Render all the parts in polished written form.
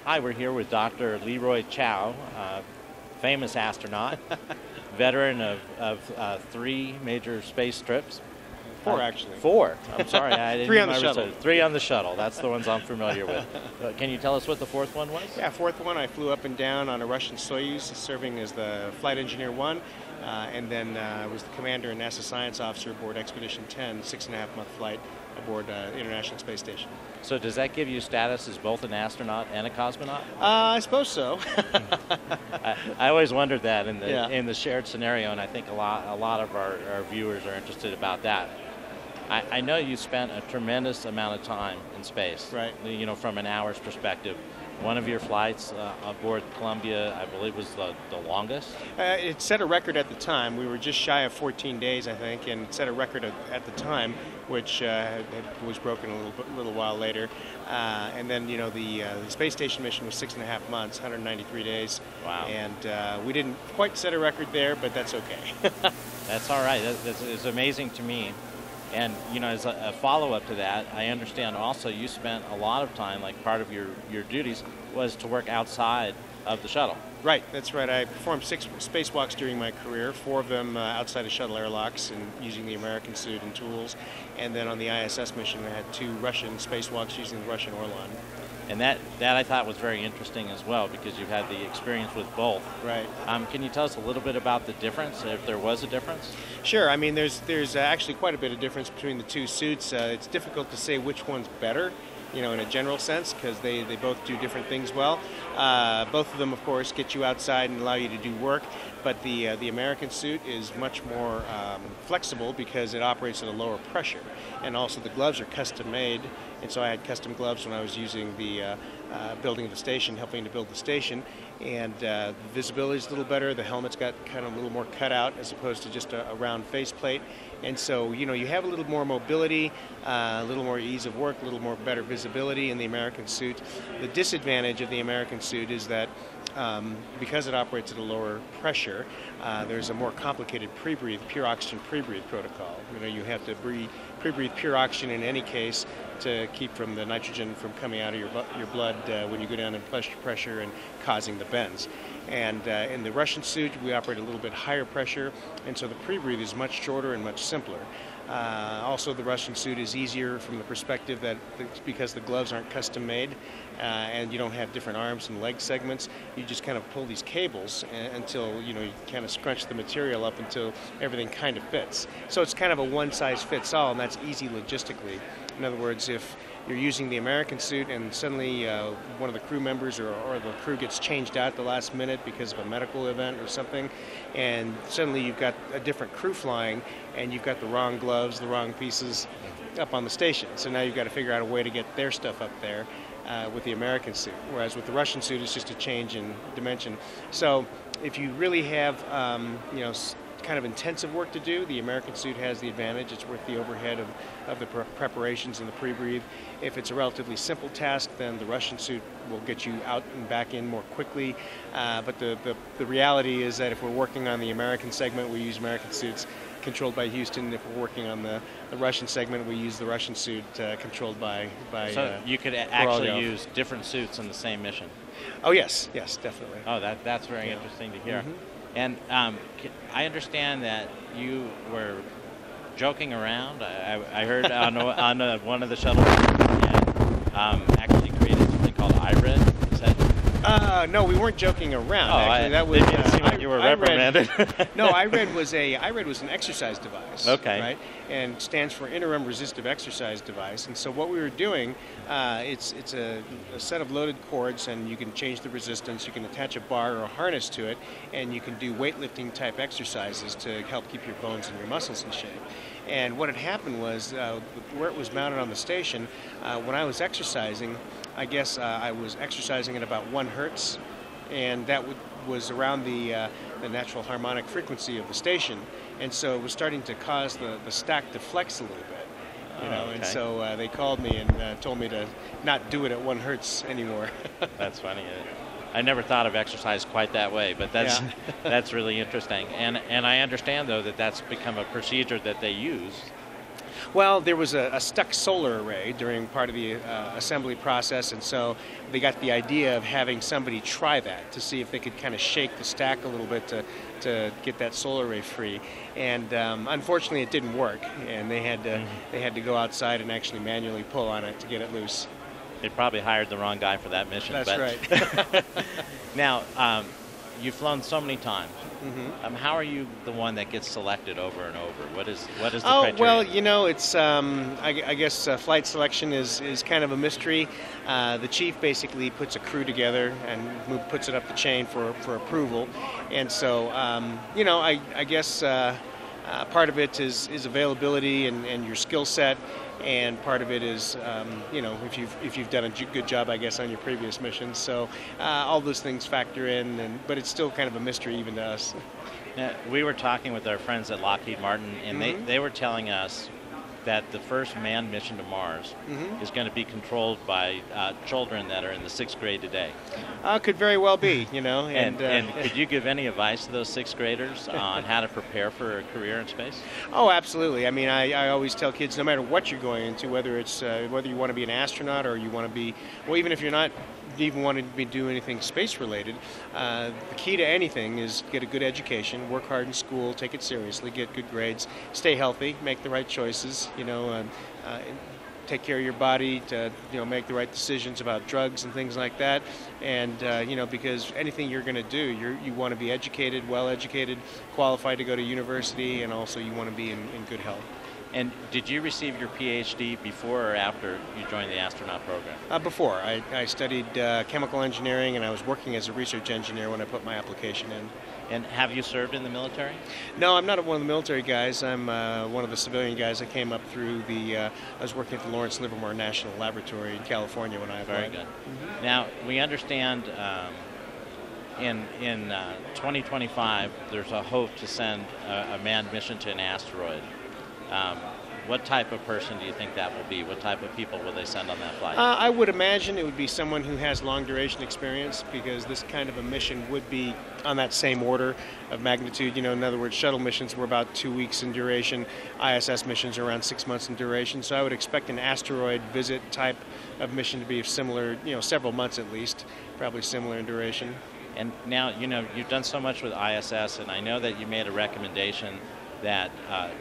Hi, we're here with Dr. Leroy Chiao, famous astronaut, veteran of 3 major space trips. Four, actually. 4. I'm sorry, I didn't 3 on the do my shuttle. research. 3 on the shuttle. That's the ones I'm familiar with. Can you tell us what the 4th one was? Yeah, 4th one, I flew up and down on a Russian Soyuz, serving as the flight engineer 1, and then I was the commander and NASA science officer aboard Expedition 10, 6.5-month flight aboard International Space Station. So does that give you status as both an astronaut and a cosmonaut? I suppose so. I always wondered that in the Yeah. in the shared scenario, and I think a lot of our viewers are interested about that. I know you spent a tremendous amount of time in space. Right. You know, from an hour's perspective. One of your flights aboard Columbia, I believe, was the longest. It set a record at the time. We were just shy of 14 days, I think, and it set a record at the time, which was broken a little while later. And then, you know, the space station mission was 6.5 months, 193 days. Wow. And we didn't quite set a record there, but that's okay. That's all right. It's amazing to me. And, you know, as a follow-up to that, I understand also you spent a lot of time, like part of your duties was to work outside of the shuttle. Right, that's right. I performed 6 spacewalks during my career, 4 of them outside of shuttle airlocks and using the American suit and tools. And then on the ISS mission, I had 2 Russian spacewalks using the Russian Orlan. And that I thought was very interesting as well, because you've had the experience with both. Right. Can you tell us a little bit about the difference, if there was a difference? Sure. I mean, there's actually quite a bit of difference between the 2 suits. It's difficult to say which one's better, you know, in a general sense, because they both do different things well. Both of them, of course, get you outside and allow you to do work, but the American suit is much more flexible because it operates at a lower pressure, and also the gloves are custom made, and so I had custom gloves when I was using the building the station, helping to build the station, and the visibility is a little better. The helmet's got kind of a little more cut out as opposed to just a round faceplate. And so, you know, you have a little more mobility, a little more ease of work, a little more better visibility in the American suit. The disadvantage of the American suit is that because it operates at a lower pressure, there's a more complicated pre-breathe, pure oxygen pre-breathe protocol. You know, you have to pre-breathe pure oxygen in any case to keep from the nitrogen from coming out of your blood when you go down in pressure and causing the bends. And in the Russian suit, we operate a little bit higher pressure, and so the pre-breathe is much shorter and much simpler. Also, the Russian suit is easier from the perspective that because the gloves aren't custom made and you don't have different arms and leg segments, you just kind of pull these cables until, you know, you kind of scrunch the material up until everything kind of fits. So it's kind of a one-size-fits-all, and that's easy logistically. In other words, if you're using the American suit and suddenly one of the crew members or the crew gets changed out at the last minute because of a medical event or something, and suddenly you've got a different crew flying and you've got the wrong gloves, the wrong pieces up on the station. So now you've got to figure out a way to get their stuff up there with the American suit, whereas with the Russian suit it's just a change in dimension. So if you really have you know, kind of intensive work to do, the American suit has the advantage. It's worth the overhead of the preparations and the pre-breathe. If it's a relatively simple task, then the Russian suit will get you out and back in more quickly. But the reality is that if we're working on the American segment, we use American suits controlled by Houston. If we're working on the Russian segment, we use the Russian suit controlled by So you could actually use different suits in the same mission? Oh, yes, definitely. Oh, that's very interesting to hear. Mm-hmm. And I understand that you were joking around. I heard on one of the shuttles and actually created something called iRed. Is that? No, we weren't joking around. Oh, actually, that was didn't seem like you were reprimanded. No, iRed was an exercise device. Okay. Right, and stands for interim resistive exercise device. And so what we were doing, it's a set of loaded cords, and you can change the resistance. You can attach a bar or a harness to it, and you can do weightlifting type exercises to help keep your bones and your muscles in shape. And what had happened was, where it was mounted on the station, when I was exercising, I guess I was exercising at about 1 hertz, and that was around the natural harmonic frequency of the station, and so it was starting to cause the stack to flex a little bit. You know, okay. And so they called me and told me to not do it at 1 hertz anymore. That's funny. I never thought of exercise quite that way, but that's that's really interesting. And I understand though that that's become a procedure that they use. Well, there was a stuck solar array during part of the assembly process, and so they got the idea of having somebody try that to see if they could kind of shake the stack a little bit to get that solar array free. And unfortunately, it didn't work, and they had to go outside and actually manually pull on it to get it loose. They probably hired the wrong guy for that mission. That's right. Now, you've flown so many times. Mm-hmm. How are you the one that gets selected over and over? What is the Oh, criteria? well, it's I guess flight selection is kind of a mystery. The chief basically puts a crew together and puts it up the chain for approval, and so I guess part of it is availability and your skill set. And part of it is, if you've done a good job, I guess, on your previous missions. So all those things factor in, but it's still kind of a mystery even to us. Now, we were talking with our friends at Lockheed Martin, and they were telling us that the first manned mission to Mars is going to be controlled by children that are in the 6th grade today. Could very well be, And could you give any advice to those 6th graders on how to prepare for a career in space? Oh, absolutely. I mean, I always tell kids, no matter what you're going into, whether you want to be an astronaut or you want to be, well, even if you're not even want to be do anything space related, the key to anything is get a good education, work hard in school, take it seriously, get good grades, stay healthy, make the right choices, take care of your body to make the right decisions about drugs and things like that, and because anything you're going to do, you want to be educated, well educated, qualified to go to university, and also you want to be in good health. And did you receive your PhD before or after you joined the astronaut program? Before. I studied chemical engineering, and I was working as a research engineer when I put my application in. And have you served in the military? No, I'm not one of the military guys. I'm one of the civilian guys that came up through I was working at the Lawrence Livermore National Laboratory in California when I applied. Very good. Now, we understand in 2025 there's a hope to send a manned mission to an asteroid. What type of person do you think that will be? What type of people will they send on that flight? I would imagine it would be someone who has long duration experience, because this kind of a mission would be on that same order of magnitude. In other words, shuttle missions were about 2 weeks in duration. ISS missions are around 6 months in duration. So I would expect an asteroid visit type of mission to be similar, several months at least, probably similar in duration. And now, you've done so much with ISS, and I know that you made a recommendation that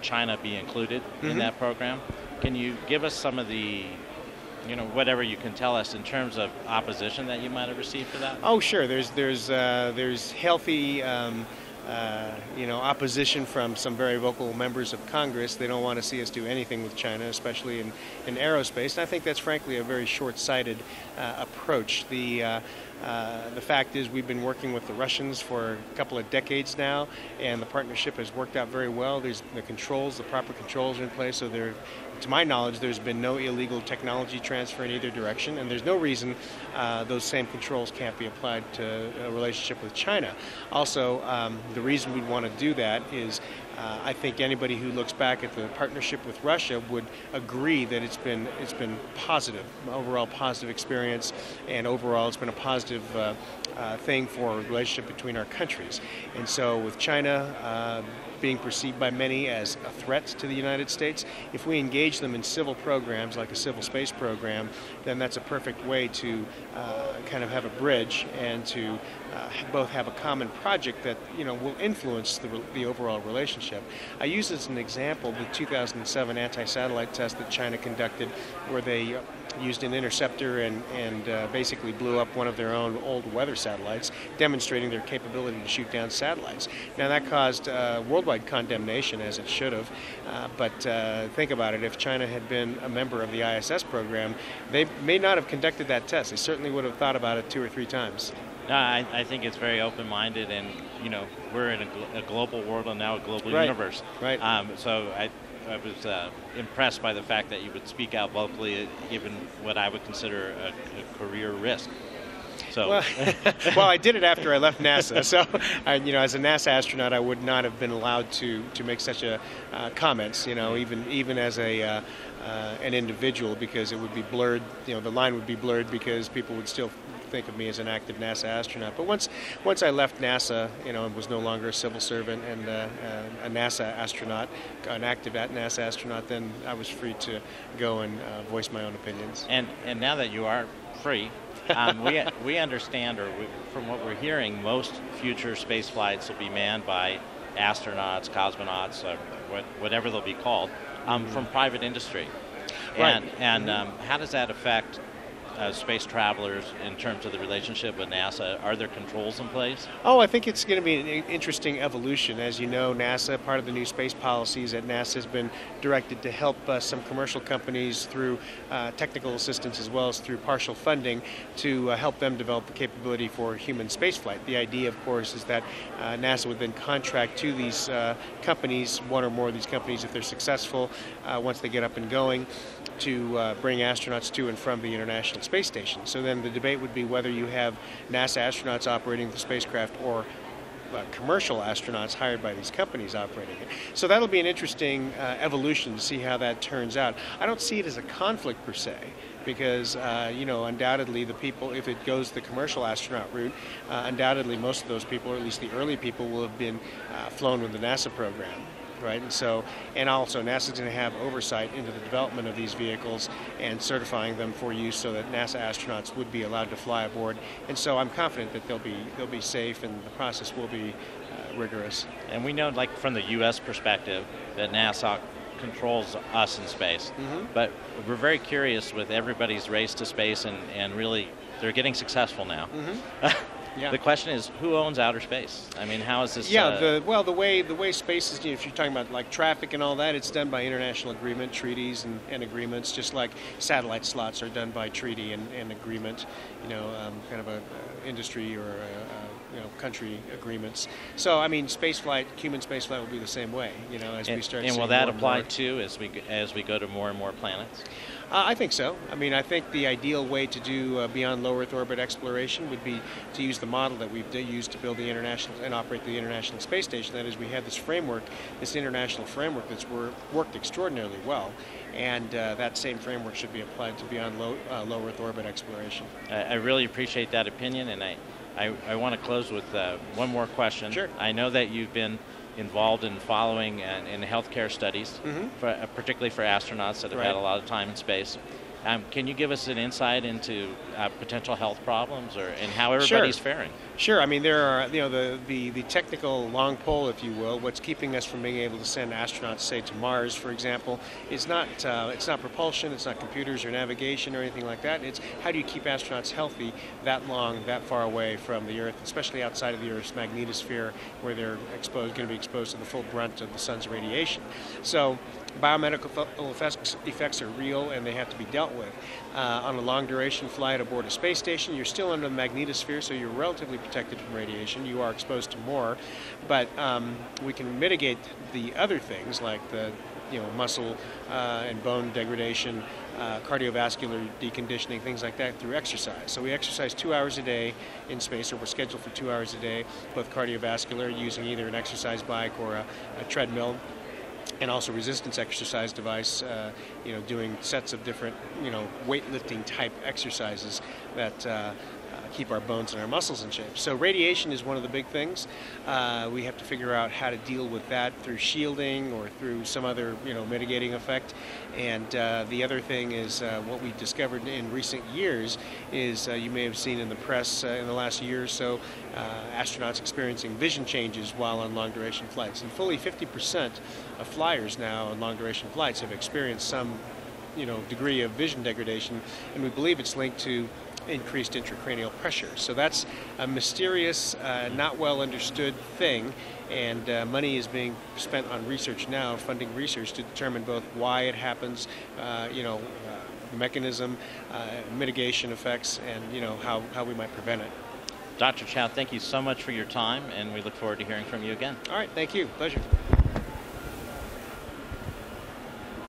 China be included in that program. Can you give us some of the, whatever you can tell us in terms of opposition that you might have received for that? Oh, sure. There's healthy, opposition from some very vocal members of Congress. They don't want to see us do anything with China, especially in aerospace. And I think that's frankly a very short-sighted approach. The fact is, we've been working with the Russians for a couple of decades now, and the partnership has worked out very well. There's the proper controls are in place, so to my knowledge, there's been no illegal technology transfer in either direction, and there's no reason those same controls can't be applied to a relationship with China. Also, the reason we'd want to do that is I think anybody who looks back at the partnership with Russia would agree that it's been positive, overall positive experience, and overall it's been a positive thing for a relationship between our countries. And so with China being perceived by many as a threat to the United States, if we engage them in civil programs like a civil space program, then that's a perfect way to kind of have a bridge and to both have a common project that will influence the overall relationship. I use as an example the 2007 anti-satellite test that China conducted, where they used an interceptor and basically blew up one of their own old weather satellites, demonstrating their capability to shoot down satellites. Now that caused worldwide condemnation, as it should have, but think about it, if China had been a member of the ISS program, they may not have conducted that test. They certainly would have thought about it 2 or 3 times. No, I think it's very open-minded, and we're in a global world and now a global universe. Right. So I was impressed by the fact that you would speak out vocally, given what I would consider a career risk. So, well, I did it after I left NASA. So, as a NASA astronaut, I would not have been allowed to make such comments. Even as an individual, because it would be blurred. The line would be blurred because people would still think of me as an active NASA astronaut. But once I left NASA, and was no longer a civil servant and a NASA astronaut, an active NASA astronaut, then I was free to go and voice my own opinions. And now that you are free, we understand, from what we're hearing, most future space flights will be manned by astronauts, cosmonauts, whatever they'll be called, from private industry. Right. And how does that affect space travelers in terms of the relationship with NASA? Are there controls in place? Oh, I think it's going to be an interesting evolution. As you know, NASA, part of the new space policies at NASA, has been directed to help some commercial companies through technical assistance as well as through partial funding to help them develop the capability for human spaceflight. The idea, of course, is that NASA would then contract to these companies, one or more of these companies, if they're successful, once they get up and going, to bring astronauts to and from the International Space Station. So then the debate would be whether you have NASA astronauts operating the spacecraft or commercial astronauts hired by these companies operating it. So that'll be an interesting evolution to see how that turns out. I don't see it as a conflict per se, because undoubtedly the people, if it goes the commercial astronaut route, undoubtedly most of those people, or at least the early people, will have been flown with the NASA program. Right, and also NASA's going to have oversight into the development of these vehicles and certifying them for use so that NASA astronauts would be allowed to fly aboard. And so I'm confident that they'll be safe and the process will be rigorous. And we know, like from the U.S. perspective, that NASA controls us in space. But we're very curious with everybody's race to space, and really they're getting successful now. Yeah. The question is, who owns outer space? I mean, how is this? Yeah, the way space is, if you're talking about like traffic and all that, it's done by international agreement, treaties and agreements, just like satellite slots are done by treaty and agreement, kind of a industry or country agreements. So I mean, human spaceflight will be the same way, as we start. And seeing will that more apply and more. too as we go to more and more planets? I think so. I mean, I think the ideal way to do beyond low Earth orbit exploration would be to use the model that we've used to build the international and operate the International Space Station. That is, we have this framework, this international framework that's worked extraordinarily well, and that same framework should be applied to beyond low Earth orbit exploration. I really appreciate that opinion, and I want to close with one more question. Sure. I know that you've been involved in following in healthcare studies, particularly for astronauts that have had a lot of time in space. Can you give us an insight into potential health problems and how everybody's faring? Sure. I mean, there are, the technical long pole, if you will. What's keeping us from being able to send astronauts, say, to Mars, for example, is not propulsion, it's not computers or navigation or anything like that. It's how do you keep astronauts healthy that long, that far away from the Earth, especially outside of the Earth's magnetosphere, where they're going to be exposed to the full brunt of the sun's radiation. So biomedical effects are real and they have to be dealt with. On a long duration flight aboard a space station, you're still under the magnetosphere, so you're relatively protected from radiation. You are exposed to more, but we can mitigate the other things like the muscle and bone degradation, cardiovascular deconditioning, things like that through exercise. So we exercise 2 hours a day in space, or we're scheduled for 2 hours a day, both cardiovascular, using either an exercise bike or a treadmill, and also resistance exercise device, doing sets of different, weightlifting type exercises that keep our bones and our muscles in shape. So radiation is one of the big things. We have to figure out how to deal with that through shielding or through some other, mitigating effect. And the other thing is what we discovered in recent years is you may have seen in the press in the last year or so, astronauts experiencing vision changes while on long duration flights. And fully 50% of flyers now on long duration flights have experienced some, degree of vision degradation, and we believe it's linked to increased intracranial pressure. So that's a mysterious, not well understood thing, and money is being spent on research now, funding research to determine both why it happens, the mechanism, mitigation effects, and how we might prevent it. Dr. Chiao, thank you so much for your time, and we look forward to hearing from you again. All right, thank you. Pleasure.